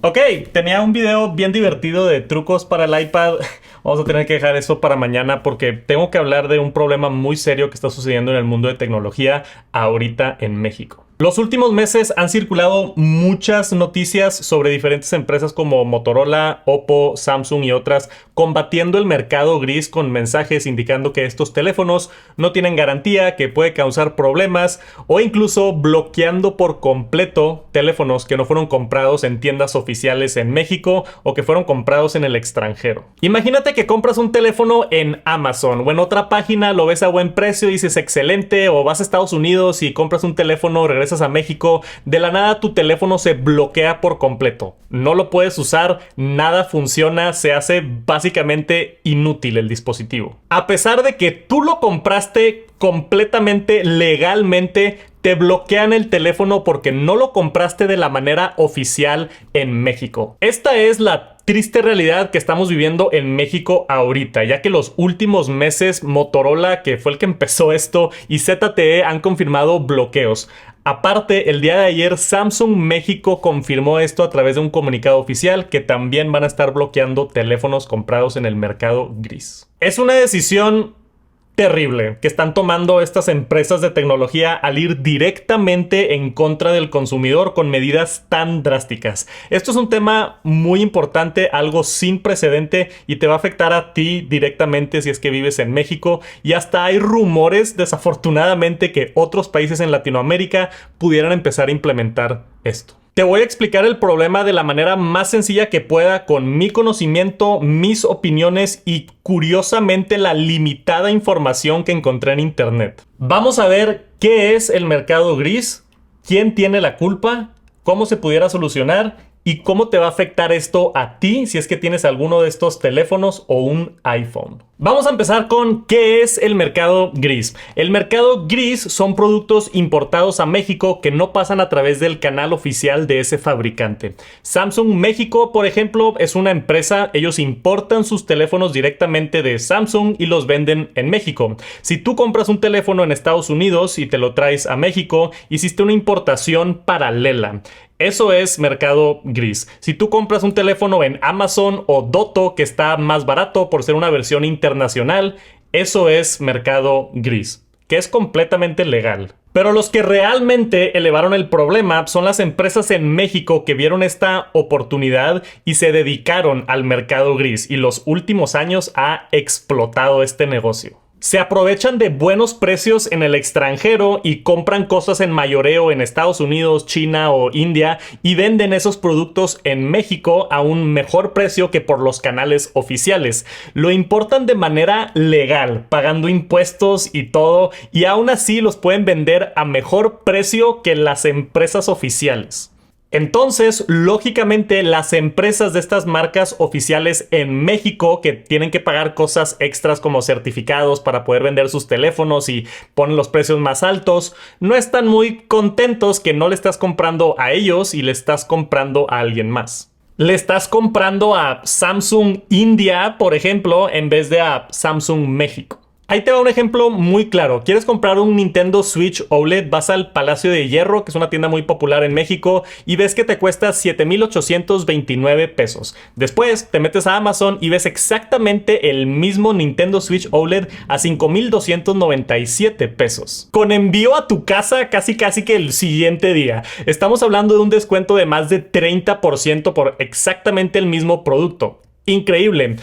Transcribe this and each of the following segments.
Ok, tenía un video bien divertido de trucos para el iPad. Vamos a tener que dejar eso para mañana porque tengo que hablar de un problema muy serio que está sucediendo en el mundo de tecnología ahorita en México. Los últimos meses han circulado muchas noticias sobre diferentes empresas como Motorola, Oppo, Samsung y otras combatiendo el mercado gris con mensajes indicando que estos teléfonos no tienen garantía, que puede causar problemas o incluso bloqueando por completo teléfonos que no fueron comprados en tiendas oficiales en México o que fueron comprados en el extranjero. Imagínate que compras un teléfono en Amazon o en otra página, lo ves a buen precio, dices excelente, o vas a Estados Unidos y compras un teléfono, regresas a México, de la nada tu teléfono se bloquea por completo. No lo puedes usar, nada funciona, se hace básicamente inútil el dispositivo. A pesar de que tú lo compraste completamente legalmente, te bloquean el teléfono porque no lo compraste de la manera oficial en México. Esta es la triste realidad que estamos viviendo en México ahorita, ya que los últimos meses Motorola, que fue el que empezó esto, y ZTE han confirmado bloqueos. Aparte, el día de ayer Samsung México confirmó esto a través de un comunicado oficial que también van a estar bloqueando teléfonos comprados en el mercado gris. Es una decisión terrible que están tomando estas empresas de tecnología al ir directamente en contra del consumidor con medidas tan drásticas. Esto es un tema muy importante, algo sin precedente, y te va a afectar a ti directamente si es que vives en México, y hasta hay rumores, desafortunadamente, que otros países en Latinoamérica pudieran empezar a implementar esto. Te voy a explicar el problema de la manera más sencilla que pueda con mi conocimiento, mis opiniones y curiosamente la limitada información que encontré en internet. Vamos a ver qué es el mercado gris, quién tiene la culpa, cómo se pudiera solucionar y cómo te va a afectar esto a ti si es que tienes alguno de estos teléfonos o un iPhone. Vamos a empezar con ¿qué es el mercado gris? El mercado gris son productos importados a México que no pasan a través del canal oficial de ese fabricante. Samsung México, por ejemplo, es una empresa, ellos importan sus teléfonos directamente de Samsung y los venden en México. Si tú compras un teléfono en Estados Unidos y te lo traes a México, hiciste una importación paralela. Eso es mercado gris. Si tú compras un teléfono en Amazon o Doto que está más barato por ser una versión internacional, eso es mercado gris, que es completamente legal. Pero los que realmente elevaron el problema son las empresas en México que vieron esta oportunidad y se dedicaron al mercado gris, y los últimos años ha explotado este negocio. Se aprovechan de buenos precios en el extranjero y compran cosas en mayoreo en Estados Unidos, China o India y venden esos productos en México a un mejor precio que por los canales oficiales. Lo importan de manera legal, pagando impuestos y todo, y aún así los pueden vender a mejor precio que las empresas oficiales. Entonces, lógicamente, las empresas de estas marcas oficiales en México que tienen que pagar cosas extras como certificados para poder vender sus teléfonos y ponen los precios más altos, no están muy contentos que no le estás comprando a ellos y le estás comprando a alguien más. Le estás comprando a Samsung India, por ejemplo, en vez de a Samsung México. Ahí te va un ejemplo muy claro. ¿Quieres comprar un Nintendo Switch OLED? Vas al Palacio de Hierro, que es una tienda muy popular en México, y ves que te cuesta 7,829 pesos. Después te metes a Amazon y ves exactamente el mismo Nintendo Switch OLED a 5,297 pesos. Con envío a tu casa casi que el siguiente día. Estamos hablando de un descuento de más de 30% por exactamente el mismo producto. Increíble.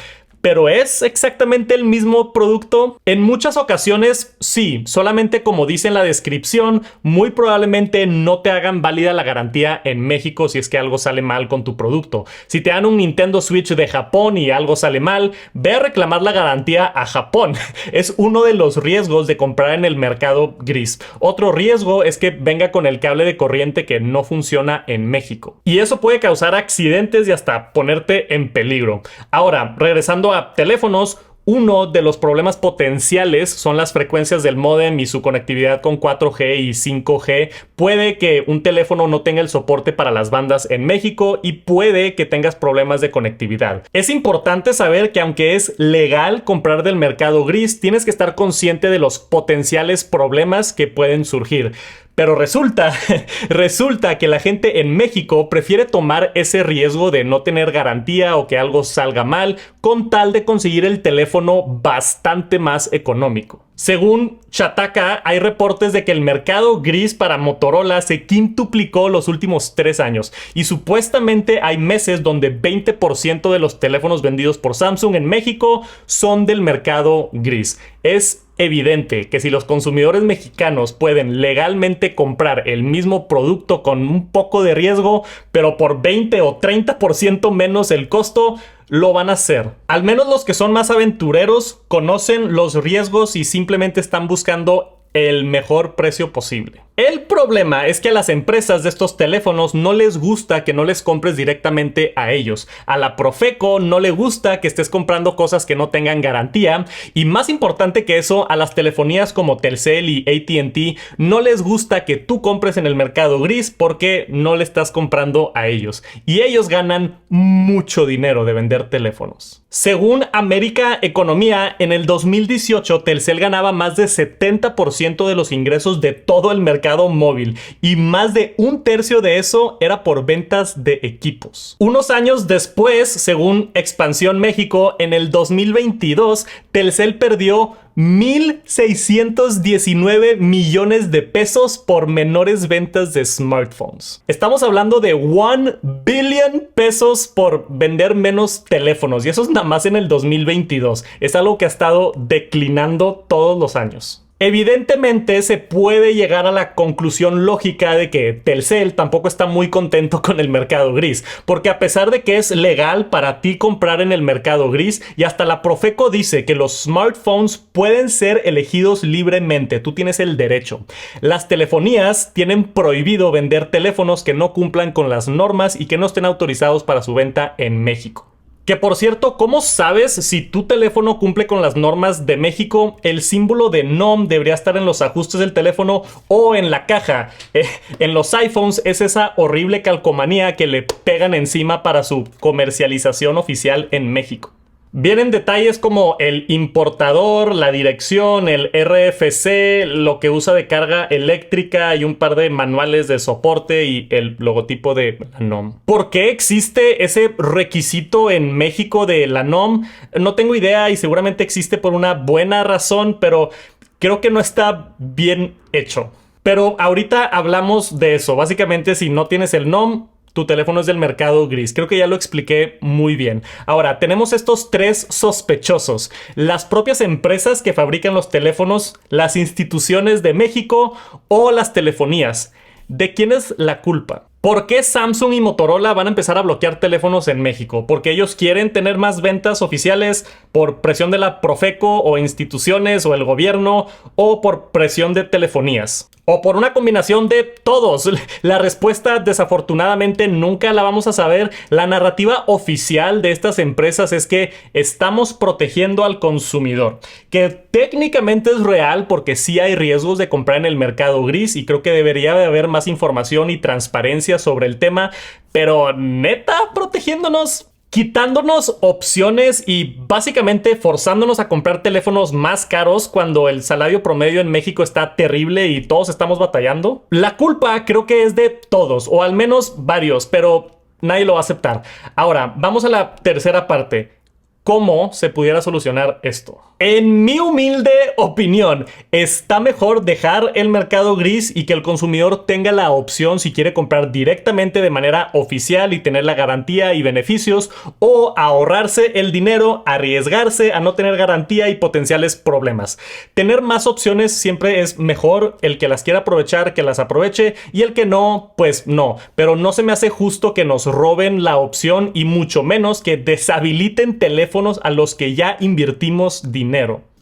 ¿Pero es exactamente el mismo producto? En muchas ocasiones sí, solamente como dice en la descripción, muy probablemente no te hagan válida la garantía en México si es que algo sale mal con tu producto. Si te dan un Nintendo Switch de Japón y algo sale mal, ve a reclamar la garantía a Japón. Es uno de los riesgos de comprar en el mercado gris. Otro riesgo es que venga con el cable de corriente que no funciona en México. Y eso puede causar accidentes y hasta ponerte en peligro. Ahora, regresando a teléfonos, uno de los problemas potenciales son las frecuencias del módem y su conectividad con 4G y 5G. Puede que un teléfono no tenga el soporte para las bandas en México y puede que tengas problemas de conectividad. Es importante saber que aunque es legal comprar del mercado gris, tienes que estar consciente de los potenciales problemas que pueden surgir. Pero resulta que la gente en México prefiere tomar ese riesgo de no tener garantía o que algo salga mal con tal de conseguir el teléfono bastante más económico. Según Shataka, hay reportes de que el mercado gris para Motorola se quintuplicó los últimos 3 años y supuestamente hay meses donde 20% de los teléfonos vendidos por Samsung en México son del mercado gris. Es evidente que si los consumidores mexicanos pueden legalmente comprar el mismo producto con un poco de riesgo, pero por 20 o 30% menos el costo, lo van a hacer. Al menos los que son más aventureros conocen los riesgos y simplemente están buscando el mejor precio posible. El problema es que a las empresas de estos teléfonos no les gusta que no les compres directamente a ellos. A la Profeco no le gusta que estés comprando cosas que no tengan garantía. Y más importante que eso, a las telefonías como Telcel y AT&T no les gusta que tú compres en el mercado gris porque no le estás comprando a ellos. Y ellos ganan mucho dinero de vender teléfonos. Según América Economía, en el 2018 Telcel ganaba más de 70% de los ingresos de todo el mercado móvil y más de 1/3 de eso era por ventas de equipos. Unos años después, según Expansión México, en el 2022 Telcel perdió 1,619 millones de pesos por menores ventas de smartphones. Estamos hablando de 1 billion pesos por vender menos teléfonos y eso es nada más en el 2022. Es algo que ha estado declinando todos los años. Evidentemente se puede llegar a la conclusión lógica de que Telcel tampoco está muy contento con el mercado gris, porque a pesar de que es legal para ti comprar en el mercado gris y hasta la Profeco dice que los smartphones pueden ser elegidos libremente, tú tienes el derecho. Las telefonías tienen prohibido vender teléfonos que no cumplan con las normas y que no estén autorizados para su venta en México. Que por cierto, ¿cómo sabes si tu teléfono cumple con las normas de México? El símbolo de NOM debería estar en los ajustes del teléfono o en la caja. En los iPhones es esa horrible calcomanía que le pegan encima para su comercialización oficial en México. Vienen detalles como el importador, la dirección, el RFC, lo que usa de carga eléctrica y un par de manuales de soporte y el logotipo de la NOM. ¿Por qué existe ese requisito en México de la NOM? No tengo idea y seguramente existe por una buena razón, pero creo que no está bien hecho. Pero ahorita hablamos de eso. Básicamente, si no tienes el NOM, tu teléfono es del mercado gris. Creo que ya lo expliqué muy bien. Ahora, tenemos estos 3 sospechosos. Las propias empresas que fabrican los teléfonos, las instituciones de México o las telefonías. ¿De quién es la culpa? ¿Por qué Samsung y Motorola van a empezar a bloquear teléfonos en México? ¿Porque ellos quieren tener más ventas oficiales por presión de la Profeco o instituciones o el gobierno o por presión de telefonías? ¿O por una combinación de todos? La respuesta desafortunadamente nunca la vamos a saber. La narrativa oficial de estas empresas es que estamos protegiendo al consumidor, que técnicamente es real porque sí hay riesgos de comprar en el mercado gris y creo que debería de haber más información y transparencia sobre el tema, pero neta, protegiéndonos, quitándonos opciones y básicamente forzándonos a comprar teléfonos más caros cuando el salario promedio en México está terrible y todos estamos batallando. La culpa creo que es de todos, o al menos varios, pero nadie lo va a aceptar. Ahora, vamos a la tercera parte. ¿Cómo se pudiera solucionar esto? En mi humilde opinión, está mejor dejar el mercado gris y que el consumidor tenga la opción si quiere comprar directamente de manera oficial y tener la garantía y beneficios, o ahorrarse el dinero, arriesgarse a no tener garantía y potenciales problemas. Tener más opciones siempre es mejor. El que las quiera aprovechar, que las aproveche, y el que no, pues no. Pero no se me hace justo que nos roben la opción y mucho menos que deshabiliten teléfonos a los que ya invertimos dinero.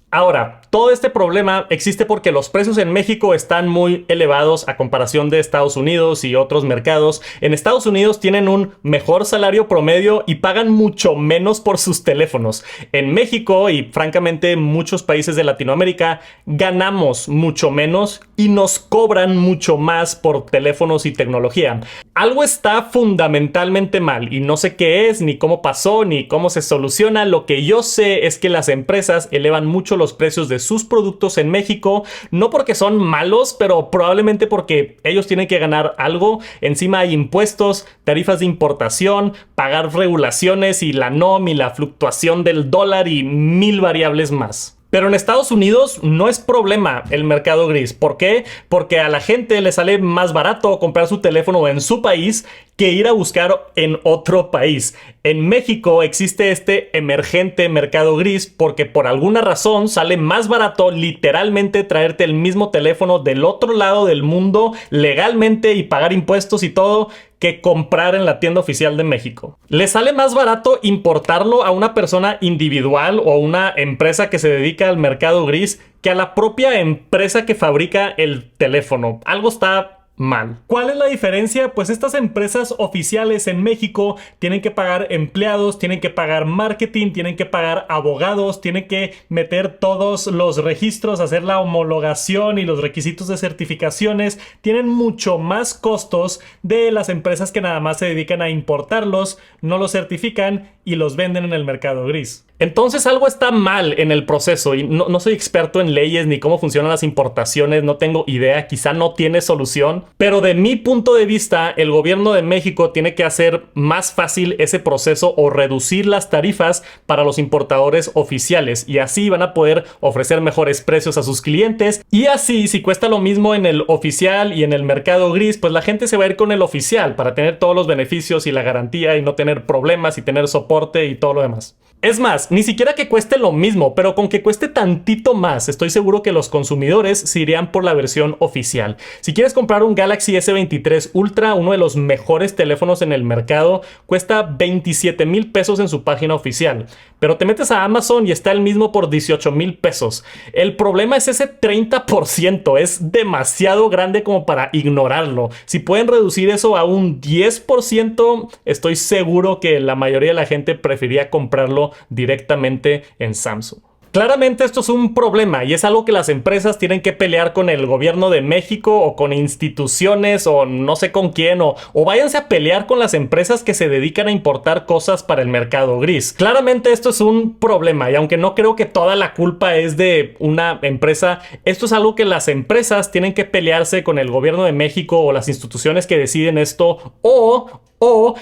Ahora, todo este problema existe porque los precios en México están muy elevados a comparación de Estados Unidos y otros mercados. En Estados Unidos tienen un mejor salario promedio y pagan mucho menos por sus teléfonos. En México y francamente muchos países de Latinoamérica ganamos mucho menos y nos cobran mucho más por teléfonos y tecnología. Algo está fundamentalmente mal y no sé qué es, ni cómo pasó, ni cómo se soluciona. Lo que yo sé es que las empresas elevan mucho los los precios de sus productos en México, no porque son malos, pero probablemente porque ellos tienen que ganar algo. Encima hay impuestos, tarifas de importación, pagar regulaciones y la NOM y la fluctuación del dólar y mil variables más. Pero en Estados Unidos no es problema el mercado gris. ¿Por qué? Porque a la gente le sale más barato comprar su teléfono en su país que ir a buscar en otro país. En México existe este emergente mercado gris porque por alguna razón sale más barato literalmente traerte el mismo teléfono del otro lado del mundo legalmente y pagar impuestos y todo que comprar en la tienda oficial de México. Le sale más barato importarlo a una persona individual o una empresa que se dedica al mercado gris que a la propia empresa que fabrica el teléfono. Algo está mal. ¿Cuál es la diferencia? Pues estas empresas oficiales en México tienen que pagar empleados, tienen que pagar marketing, tienen que pagar abogados, tienen que meter todos los registros, hacer la homologación y los requisitos de certificaciones. Tienen mucho más costos de las empresas que nada más se dedican a importarlos, no los certifican y los venden en el mercado gris. Entonces algo está mal en el proceso y no soy experto en leyes ni cómo funcionan las importaciones, no tengo idea, quizá no tiene solución, pero de mi punto de vista el gobierno de México tiene que hacer más fácil ese proceso o reducir las tarifas para los importadores oficiales y así van a poder ofrecer mejores precios a sus clientes y así si cuesta lo mismo en el oficial y en el mercado gris, pues la gente se va a ir con el oficial para tener todos los beneficios y la garantía y no tener problemas y tener soporte y todo lo demás. Es más, ni siquiera que cueste lo mismo, pero con que cueste tantito más, estoy seguro que los consumidores se irían por la versión oficial. Si quieres comprar un Galaxy S23 Ultra, uno de los mejores teléfonos en el mercado, cuesta 27,000 pesos en su página oficial. Pero te metes a Amazon y está el mismo por 18,000 pesos. El problema es ese 30%, es demasiado grande como para ignorarlo. Si pueden reducir eso a un 10%, estoy seguro que la mayoría de la gente preferiría comprarlo directamente en Samsung. Claramente esto es un problema y es algo que las empresas tienen que pelear con el gobierno de México o con instituciones o no sé con quién o váyanse a pelear con las empresas que se dedican a importar cosas para el mercado gris. Claramente esto es un problema y aunque no creo que toda la culpa es de una empresa, esto es algo que las empresas tienen que pelearse con el gobierno de México o las instituciones que deciden esto o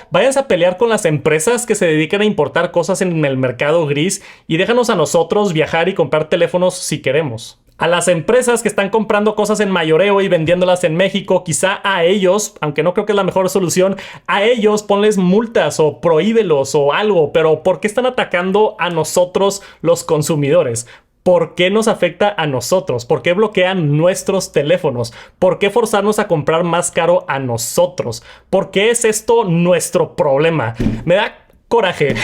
váyanse a pelear con las empresas que se dedican a importar cosas en el mercado gris y déjanos a nosotros viajar y comprar teléfonos si queremos. A las empresas que están comprando cosas en mayoreo y vendiéndolas en México, quizá a ellos, aunque no creo que es la mejor solución, a ellos ponles multas o prohíbelos o algo, pero ¿por qué están atacando a nosotros los consumidores? ¿Por qué nos afecta a nosotros? ¿Por qué bloquean nuestros teléfonos? ¿Por qué forzarnos a comprar más caro a nosotros? ¿Por qué es esto nuestro problema? Me da coraje.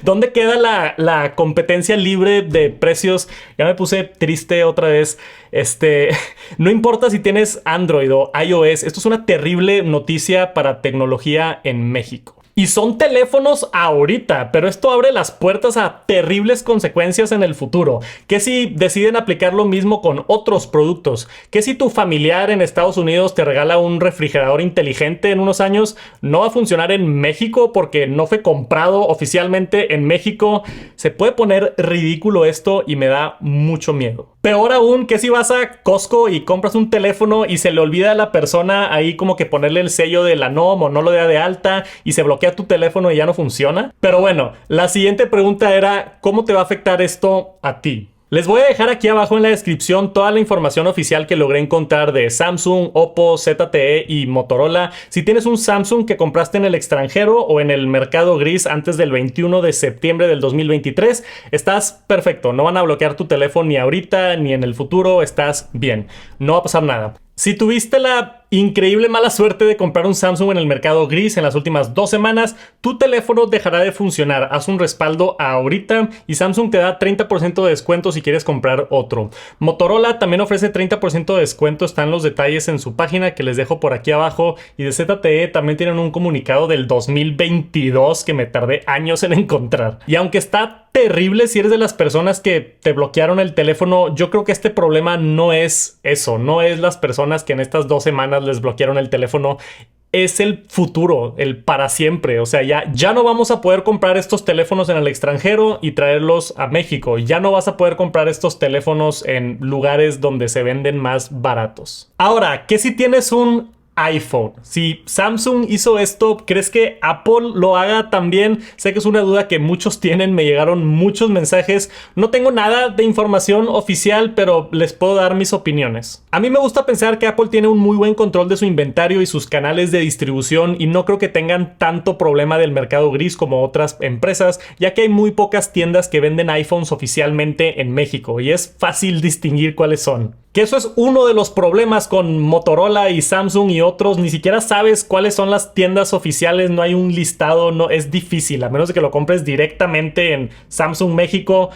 ¿Dónde queda la competencia libre de precios? Ya me puse triste otra vez. No importa si tienes Android o iOS, esto es una terrible noticia para tecnología en México. Y son teléfonos ahorita, pero esto abre las puertas a terribles consecuencias en el futuro. ¿Qué si deciden aplicar lo mismo con otros productos? ¿Qué si tu familiar en Estados Unidos te regala un refrigerador inteligente en unos años? ¿No va a funcionar en México porque no fue comprado oficialmente en México? Se puede poner ridículo esto y me da mucho miedo. Peor aún, ¿qué si vas a Costco y compras un teléfono y se le olvida a la persona ahí como que ponerle el sello de la NOM o no lo da de alta y se bloquea tu teléfono y ya no funciona? Pero bueno, la siguiente pregunta era, ¿cómo te va a afectar esto a ti? Les voy a dejar aquí abajo en la descripción toda la información oficial que logré encontrar de Samsung, Oppo, ZTE y Motorola. Si tienes un Samsung que compraste en el extranjero o en el mercado gris antes del 21 de septiembre del 2023, estás perfecto. No van a bloquear tu teléfono ni ahorita ni en el futuro. Estás bien. No va a pasar nada. Si tuviste la increíble mala suerte de comprar un Samsung en el mercado gris en las últimas 2 semanas, tu teléfono dejará de funcionar. Haz un respaldo ahorita y Samsung te da 30% de descuento si quieres comprar otro. Motorola también ofrece 30% de descuento, están los detalles en su página que les dejo por aquí abajo. Y de ZTE también tienen un comunicado del 2022 que me tardé años en encontrar. Y aunque está terrible si eres de las personas que te bloquearon el teléfono, yo creo que este problema no es eso, no es las personas que en estas 2 semanas les bloquearon el teléfono. es el futuro, el para siempre. O sea, ya no vamos a poder comprar estos teléfonos en el extranjero y traerlos a México. Ya no vas a poder comprar estos teléfonos en lugares donde se venden más baratos. Ahora, ¿qué si tienes un iPhone? Si Samsung hizo esto, ¿crees que Apple lo haga también? Sé que es una duda que muchos tienen, me llegaron muchos mensajes. No tengo nada de información oficial, pero les puedo dar mis opiniones. A mí me gusta pensar que Apple tiene un muy buen control de su inventario y sus canales de distribución y no creo que tengan tanto problema del mercado gris como otras empresas, ya que hay muy pocas tiendas que venden iPhones oficialmente en México y es fácil distinguir cuáles son. Que eso es uno de los problemas con Motorola y Samsung y otros. Ni siquiera sabes cuáles son las tiendas oficiales. No hay un listado. No, es difícil. A menos de que lo compres directamente en Samsung México.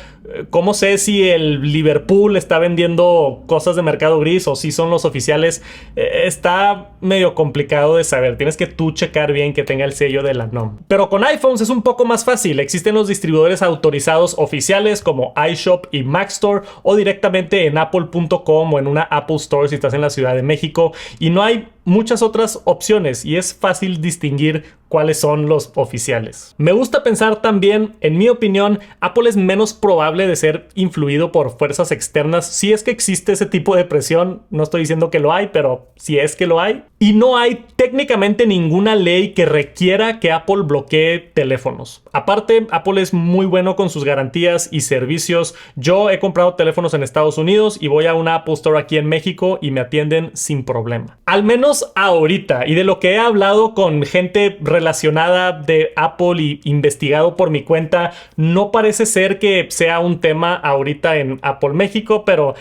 ¿Cómo sé si el Liverpool está vendiendo cosas de mercado gris o si son los oficiales? Está medio complicado de saber. Tienes que tú checar bien que tenga el sello de la NOM. Pero con iPhones es un poco más fácil. Existen los distribuidores autorizados oficiales como iShop y Mac Store o directamente en apple.com o en una Apple Store si estás en la Ciudad de México, y no hay muchas otras opciones y es fácil distinguir cuáles son los oficiales. Me gusta pensar también, en mi opinión, Apple es menos probable de ser influido por fuerzas externas si es que existe ese tipo de presión. No estoy diciendo que lo hay, pero si es que lo hay. Y no hay técnicamente ninguna ley que requiera que Apple bloquee teléfonos. Aparte, Apple es muy bueno con sus garantías y servicios. Yo he comprado teléfonos en Estados Unidos y voy a una Apple Store aquí en México y me atienden sin problema. Al menos ahorita, y de lo que he hablado con gente relacionada de Apple y investigado por mi cuenta, no parece ser que sea un tema ahorita en Apple México, pero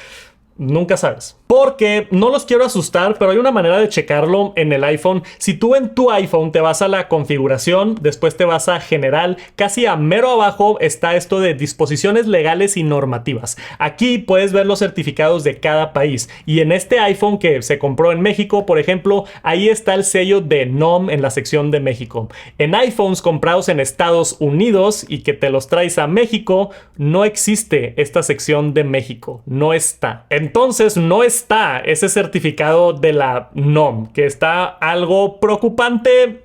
nunca sabes. Porque no los quiero asustar, pero hay una manera de checarlo en el iPhone. Si tú en tu iPhone te vas a la configuración, después te vas a general, casi a mero abajo está esto de disposiciones legales y normativas. Aquí puedes ver los certificados de cada país. Y en este iPhone que se compró en México, por ejemplo, ahí está el sello de NOM en la sección de México. En iPhones comprados en Estados Unidos y que te los traes a México, no existe esta sección de México. No está. Entonces no está ese certificado de la NOM, que está algo preocupante.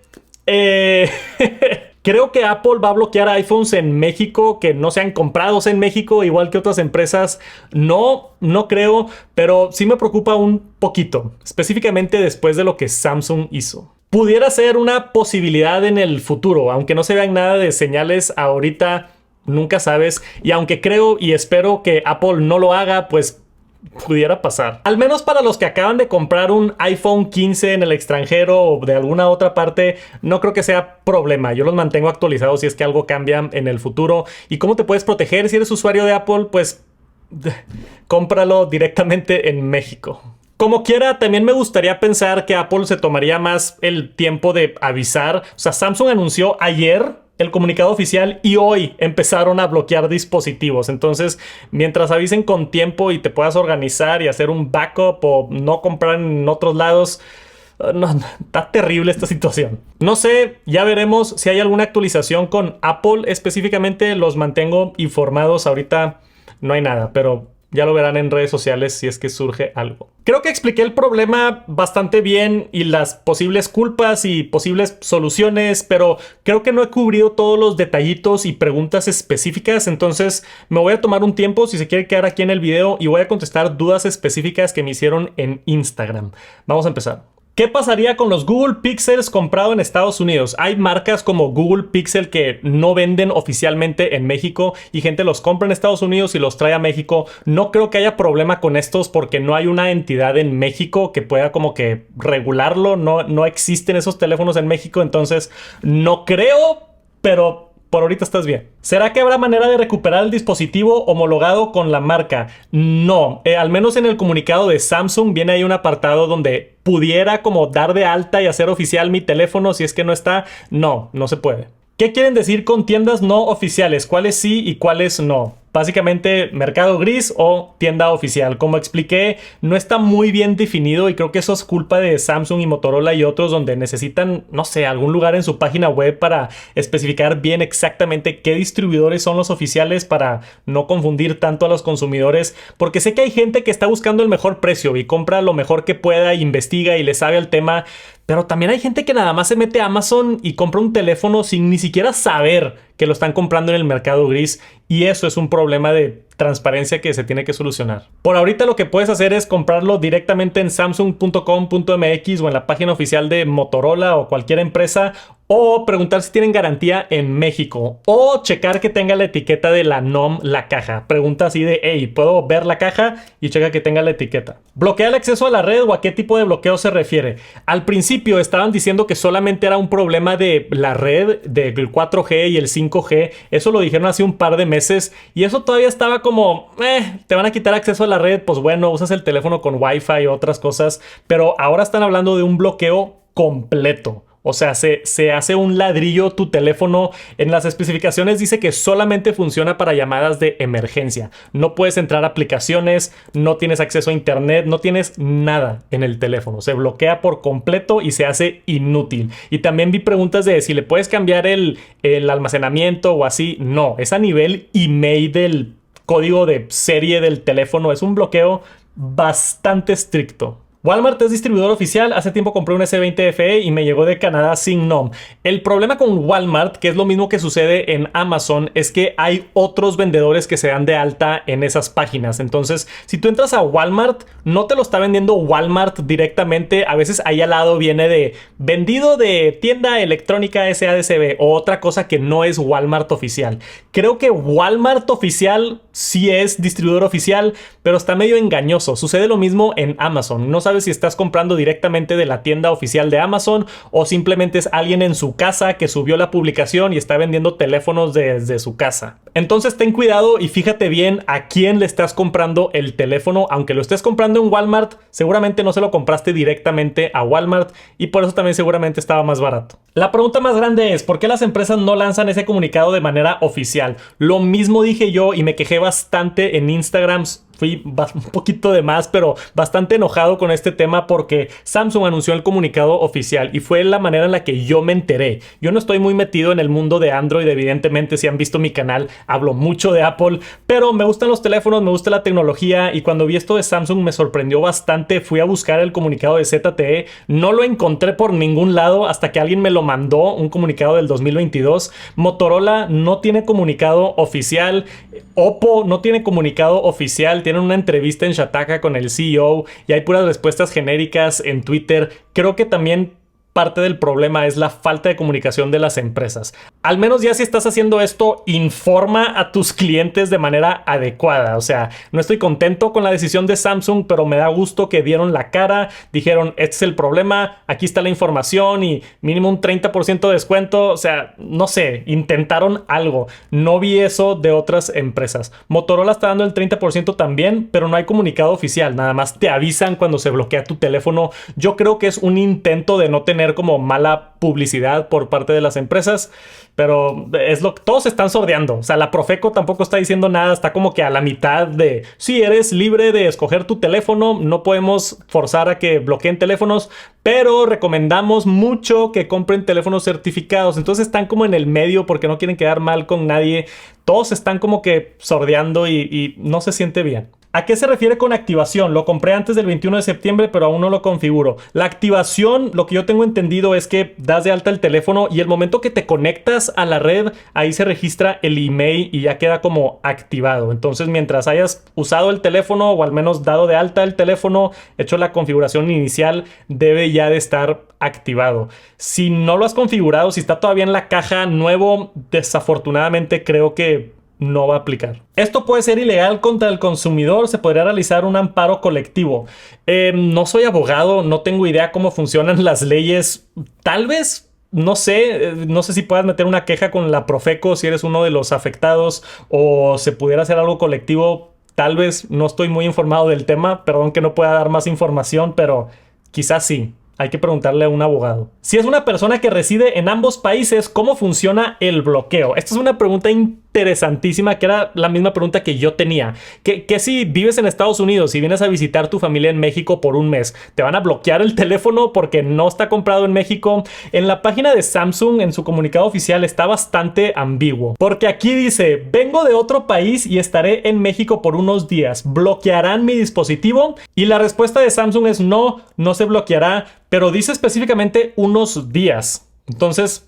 Creo que Apple va a bloquear iPhones en México que no sean comprados en México, igual que otras empresas. No creo, pero sí me preocupa un poquito, específicamente después de lo que Samsung hizo. Pudiera ser una posibilidad en el futuro, aunque no se vean nada de señales ahorita, nunca sabes. Y aunque creo y espero que Apple no lo haga, pues pudiera pasar. Al menos para los que acaban de comprar un iPhone 15 en el extranjero o de alguna otra parte, no creo que sea problema. Yo los mantengo actualizados si es que algo cambia en el futuro. ¿Y cómo te puedes proteger si eres usuario de Apple? Pues cómpralo directamente en México. Como quiera, también me gustaría pensar que Apple se tomaría más el tiempo de avisar. O sea, Samsung anunció ayer el comunicado oficial y hoy empezaron a bloquear dispositivos. Entonces, mientras avisen con tiempo y te puedas organizar y hacer un backup o no comprar en otros lados, no, está terrible esta situación. No sé, ya veremos si hay alguna actualización con Apple. Específicamente los mantengo informados. Ahorita no hay nada, pero ya lo verán en redes sociales si es que surge algo. Creo que expliqué el problema bastante bien y las posibles culpas y posibles soluciones, pero creo que no he cubrido todos los detallitos y preguntas específicas, entonces me voy a tomar un tiempo si se quiere quedar aquí en el video y voy a contestar dudas específicas que me hicieron en Instagram. Vamos a empezar. ¿Qué pasaría con los Google Pixels comprados en Estados Unidos? Hay marcas como Google Pixel que no venden oficialmente en México y gente los compra en Estados Unidos y los trae a México. No creo que haya problema con estos porque no hay una entidad en México que pueda como que regularlo. No existen esos teléfonos en México, entonces no creo, pero por ahorita estás bien. ¿Será que habrá manera de recuperar el dispositivo homologado con la marca? No. Al menos en el comunicado de Samsung viene ahí un apartado donde pudiera como dar de alta y hacer oficial mi teléfono. Si es que no está, no se puede. ¿Qué quieren decir con tiendas no oficiales? ¿Cuáles sí y cuáles no? básicamente mercado gris o tienda oficial. Como expliqué, no está muy bien definido y creo que eso es culpa de Samsung y Motorola y otros, donde necesitan, no sé, algún lugar en su página web para especificar bien exactamente qué distribuidores son los oficiales para no confundir tanto a los consumidores, porque sé que hay gente que está buscando el mejor precio y compra lo mejor que pueda, investiga y le sabe al tema, pero también hay gente que nada más se mete a Amazon y compra un teléfono sin ni siquiera saber que lo están comprando en el mercado gris, y eso es un problema de transparencia que se tiene que solucionar. Por ahorita lo que puedes hacer es comprarlo directamente en samsung.com.mx o en la página oficial de Motorola o cualquier empresa, o preguntar si tienen garantía en México, o checar que tenga la etiqueta de la NOM la caja. Pregunta así de, hey, ¿puedo ver la caja? Y checa que tenga la etiqueta. ¿Bloquea el acceso a la red o a qué tipo de bloqueo se refiere? Al principio estaban diciendo que solamente era un problema de la red, del 4G y el 5G. Eso lo dijeron hace un par de meses y eso todavía estaba como, te van a quitar acceso a la red, pues bueno, usas el teléfono con Wi-Fi y otras cosas. Pero ahora están hablando de un bloqueo completo. O sea, se hace un ladrillo tu teléfono. En las especificaciones dice que solamente funciona para llamadas de emergencia. No puedes entrar a aplicaciones, no tienes acceso a internet, no tienes nada en el teléfono. Se bloquea por completo y se hace inútil. Y también vi preguntas de si le puedes cambiar el almacenamiento o así. No, es a nivel email del código de serie del teléfono. Es un bloqueo bastante estricto. Walmart es distribuidor oficial. Hace tiempo compré un S20 FE y me llegó de Canadá sin NOM. El problema con Walmart, que es lo mismo que sucede en Amazon, es que hay otros vendedores que se dan de alta en esas páginas. Entonces, si tú entras a Walmart, no te lo está vendiendo Walmart directamente. A veces ahí al lado viene de vendido de tienda electrónica SADCB o otra cosa que no es Walmart oficial. Creo que Walmart oficial sí es distribuidor oficial, pero está medio engañoso. Sucede lo mismo en Amazon. No sabes si estás comprando directamente de la tienda oficial de Amazon o simplemente es alguien en su casa que subió la publicación y está vendiendo teléfonos desde su casa. Entonces ten cuidado y fíjate bien a quién le estás comprando el teléfono. Aunque lo estés comprando en Walmart, seguramente no se lo compraste directamente a Walmart y por eso también seguramente estaba más barato. La pregunta más grande es, ¿por qué las empresas no lanzan ese comunicado de manera oficial? Lo mismo dije yo y me quejé bastante en Instagram. Fui un poquito de más, pero bastante enojado con este tema porque Samsung anunció el comunicado oficial y fue la manera en la que yo me enteré. Yo no estoy muy metido en el mundo de Android, evidentemente. Si han visto mi canal, hablo mucho de Apple, pero me gustan los teléfonos, me gusta la tecnología, y cuando vi esto de Samsung me sorprendió bastante. Fui a buscar el comunicado de ZTE, no lo encontré por ningún lado hasta que alguien me lo mandó, un comunicado del 2022. Motorola no tiene comunicado oficial, Oppo no tiene comunicado oficial. Tienen una entrevista en Shataka con el CEO y hay puras respuestas genéricas en Twitter. Creo que también parte del problema es la falta de comunicación de las empresas. Al menos ya si estás haciendo esto, informa a tus clientes de manera adecuada. O sea, no estoy contento con la decisión de Samsung, pero me da gusto que dieron la cara, dijeron, este es el problema, aquí está la información y mínimo un 30% de descuento. O sea, no sé, intentaron algo. No vi eso de otras empresas. Motorola está dando el 30% también, pero no hay comunicado oficial. Nada más te avisan cuando se bloquea tu teléfono. Yo creo que es un intento de no tener como mala publicidad por parte de las empresas, pero es lo que todos están sordeando. O sea, la Profeco tampoco está diciendo nada, está como que a la mitad de sí, eres libre de escoger tu teléfono, no podemos forzar a que bloqueen teléfonos, pero recomendamos mucho que compren teléfonos certificados. Entonces están como en el medio porque no quieren quedar mal con nadie. Todos están como que sordeando y no se siente bien. ¿A qué se refiere con activación? Lo compré antes del 21 de septiembre, pero aún no lo configuro. La activación, lo que yo tengo entendido es que das de alta el teléfono y el momento que te conectas a la red, ahí se registra el email y ya queda como activado. Entonces, mientras hayas usado el teléfono o al menos dado de alta el teléfono, hecho la configuración inicial, debe ya de estar activado. Si no lo has configurado, si está todavía en la caja nuevo, desafortunadamente creo que no va a aplicar. Esto puede ser ilegal contra el consumidor. Se podría realizar un amparo colectivo. No soy abogado, no tengo idea cómo funcionan las leyes. Tal vez, no sé si puedas meter una queja con la Profeco si eres uno de los afectados, o se pudiera hacer algo colectivo. Tal vez, no estoy muy informado del tema. Perdón que no pueda dar más información, pero quizás sí. Hay que preguntarle a un abogado. Si es una persona que reside en ambos países, ¿cómo funciona el bloqueo? Esta es una pregunta interesantísima, que era la misma pregunta que yo tenía. ¿Qué si vives en Estados Unidos y vienes a visitar tu familia en México por un mes? ¿Te van a bloquear el teléfono porque no está comprado en México? En la página de Samsung, en su comunicado oficial, está bastante ambiguo. Porque aquí dice, vengo de otro país y estaré en México por unos días. ¿Bloquearán mi dispositivo? Y la respuesta de Samsung es no, no se bloqueará, pero dice específicamente unos días. Entonces,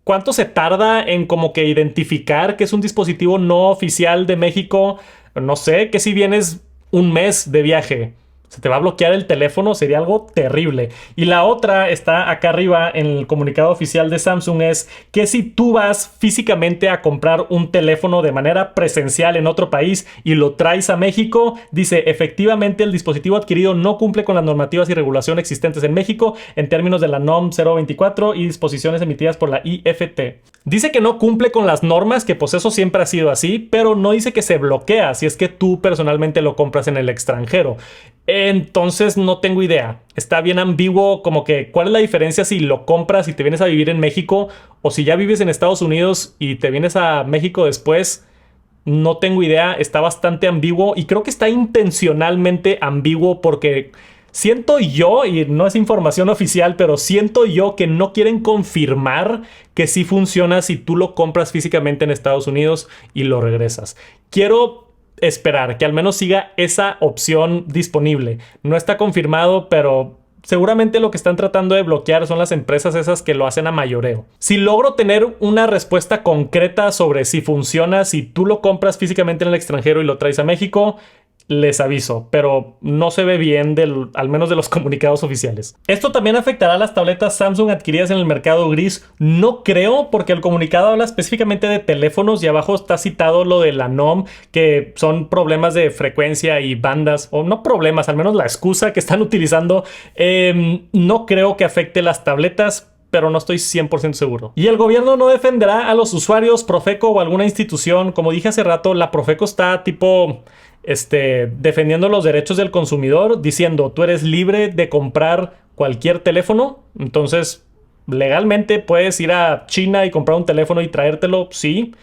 ¿cuánto se tarda en como que identificar que es un dispositivo no oficial de México? No sé, que si vienes un mes de viaje, se te va a bloquear el teléfono, sería algo terrible. Y la otra está acá arriba en el comunicado oficial de Samsung, es que si tú vas físicamente a comprar un teléfono de manera presencial en otro país y lo traes a México, dice efectivamente el dispositivo adquirido no cumple con las normativas y regulación existentes en México en términos de la NOM 024 y disposiciones emitidas por la IFT. Dice que no cumple con las normas, que pues eso siempre ha sido así, pero no dice que se bloquea si es que tú personalmente lo compras en el extranjero. Entonces no tengo idea. Está bien ambiguo, como que ¿cuál es la diferencia si lo compras y te vienes a vivir en México o si ya vives en Estados Unidos y te vienes a México después? No tengo idea. Está bastante ambiguo y creo que está intencionalmente ambiguo porque siento yo, y no es información oficial, pero siento yo que no quieren confirmar que sí funciona si tú lo compras físicamente en Estados Unidos y lo regresas. Quiero esperar que al menos siga esa opción disponible. No está confirmado, pero seguramente lo que están tratando de bloquear son las empresas esas que lo hacen a mayoreo. Si logro tener una respuesta concreta sobre si funciona, si tú lo compras físicamente en el extranjero y lo traes a México, les aviso, pero no se ve bien al menos de los comunicados oficiales. Esto también afectará a las tabletas Samsung adquiridas en el mercado gris. No creo, porque el comunicado habla específicamente de teléfonos y abajo está citado lo de la NOM, que son problemas de frecuencia y bandas, o no problemas, al menos la excusa que están utilizando. No creo que afecte las tabletas, pero no estoy 100% seguro. Y el gobierno no defenderá a los usuarios, Profeco o alguna institución. Como dije hace rato, la Profeco está tipo defendiendo los derechos del consumidor, diciendo tú eres libre de comprar cualquier teléfono. Entonces, legalmente puedes ir a China y comprar un teléfono y traértelo, sí.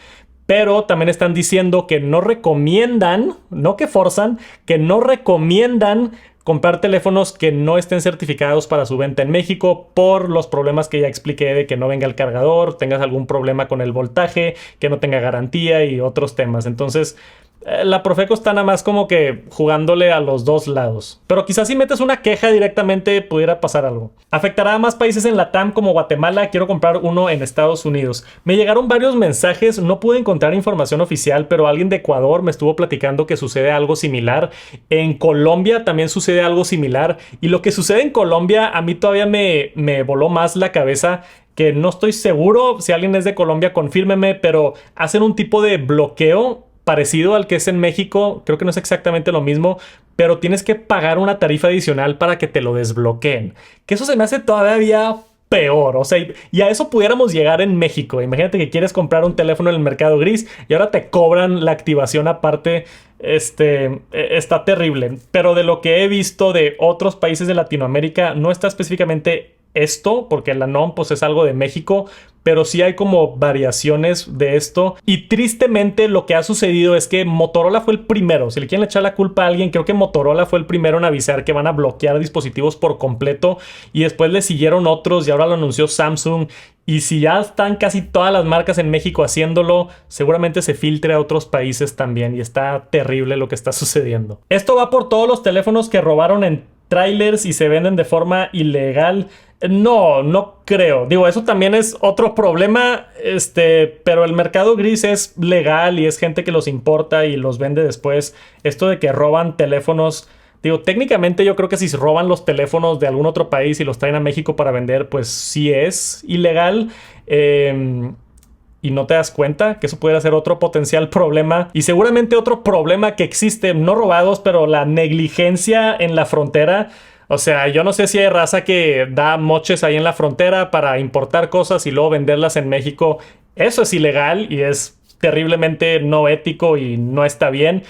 Pero también están diciendo que no recomiendan, no que forzan, que no recomiendan comprar teléfonos que no estén certificados para su venta en México por los problemas que ya expliqué de que no venga el cargador, tengas algún problema con el voltaje, que no tenga garantía y otros temas. Entonces, la Profeco está nada más como que jugándole a los dos lados. Pero quizás si metes una queja directamente pudiera pasar algo. Afectará a más países en LATAM como Guatemala. Quiero comprar uno en Estados Unidos. Me llegaron varios mensajes. No pude encontrar información oficial, pero alguien de Ecuador me estuvo platicando que sucede algo similar. En Colombia también sucede algo similar. Y lo que sucede en Colombia a mí todavía me voló más la cabeza, que no estoy seguro. Si alguien es de Colombia, confírmeme, pero hacen un tipo de bloqueo parecido al que es en México. Creo que no es exactamente lo mismo, pero tienes que pagar una tarifa adicional para que te lo desbloqueen. Que eso se me hace todavía peor. O sea, y a eso pudiéramos llegar en México. Imagínate que quieres comprar un teléfono en el mercado gris y ahora te cobran la activación aparte. Está terrible. Pero de lo que he visto de otros países de Latinoamérica, no está específicamente esto, porque la NOM pues es algo de México, pero sí hay como variaciones de esto. Y tristemente lo que ha sucedido es que Motorola fue el primero. Si le quieren echar la culpa a alguien, creo que Motorola fue el primero en avisar que van a bloquear dispositivos por completo, y después le siguieron otros y ahora lo anunció Samsung. Y si ya están casi todas las marcas en México haciéndolo, seguramente se filtre a otros países también, y está terrible lo que está sucediendo. Esto va por todos los teléfonos que robaron en trailers y se venden de forma ilegal. No creo. Digo, eso también es otro problema, pero el mercado gris es legal y es gente que los importa y los vende después. Esto de que roban teléfonos, digo, técnicamente yo creo que si roban los teléfonos de algún otro país y los traen a México para vender, pues sí es ilegal. Y no te das cuenta que eso pudiera ser otro potencial problema. Y seguramente otro problema que existe, no robados, pero la negligencia en la frontera. O sea, yo no sé si hay raza que da moches ahí en la frontera para importar cosas y luego venderlas en México. Eso es ilegal y es terriblemente no ético y no está bien.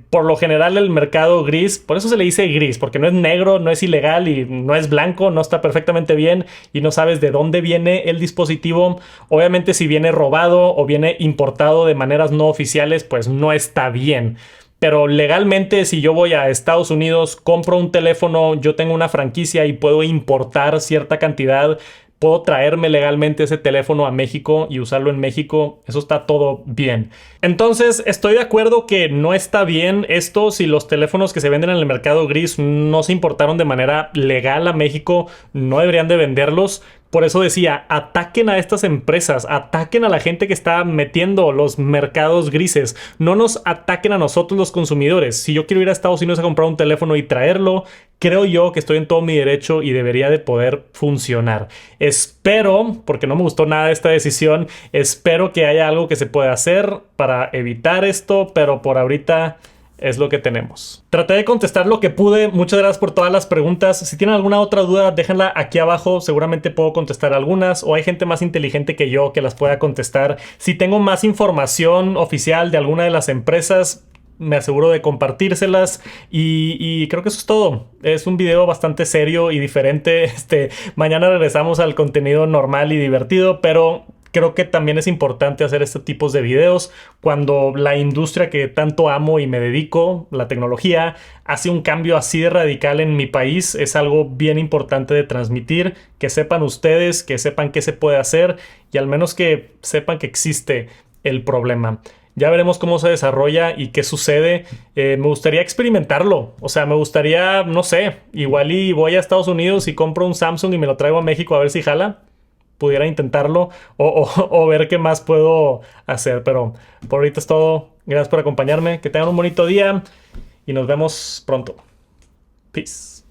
Por lo general el mercado gris, por eso se le dice gris, porque no es negro, no es ilegal y no es blanco, no está perfectamente bien y no sabes de dónde viene el dispositivo. Obviamente si viene robado o viene importado de maneras no oficiales, pues no está bien. Pero legalmente, si yo voy a Estados Unidos, compro un teléfono, yo tengo una franquicia y puedo importar cierta cantidad, puedo traerme legalmente ese teléfono a México y usarlo en México, eso está todo bien. Entonces, estoy de acuerdo que no está bien esto si los teléfonos que se venden en el mercado gris no se importaron de manera legal a México, no deberían de venderlos. Por eso decía, ataquen a estas empresas, ataquen a la gente que está metiendo los mercados grises, no nos ataquen a nosotros los consumidores. Si yo quiero ir a Estados Unidos a comprar un teléfono y traerlo, creo yo que estoy en todo mi derecho y debería de poder funcionar. Espero, porque no me gustó nada esta decisión, espero que haya algo que se pueda hacer para evitar esto, pero por ahorita es lo que tenemos. Traté de contestar lo que pude. Muchas gracias por todas las preguntas. Si tienen alguna otra duda, déjenla aquí abajo. Seguramente puedo contestar algunas o hay gente más inteligente que yo que las pueda contestar. Si tengo más información oficial de alguna de las empresas, me aseguro de compartírselas y creo que eso es todo. Es un video bastante serio y diferente. Mañana regresamos al contenido normal y divertido, pero creo que también es importante hacer este tipo de videos cuando la industria que tanto amo y me dedico, la tecnología, hace un cambio así de radical en mi país. Es algo bien importante de transmitir, que sepan ustedes, que sepan qué se puede hacer y al menos que sepan que existe el problema. Ya veremos cómo se desarrolla y qué sucede. Me gustaría experimentarlo. O sea, me gustaría, no sé, igual y voy a Estados Unidos y compro un Samsung y me lo traigo a México a ver si jala. Pudiera intentarlo o ver qué más puedo hacer. Pero por ahorita es todo. Gracias por acompañarme. Que tengan un bonito día y nos vemos pronto. Peace.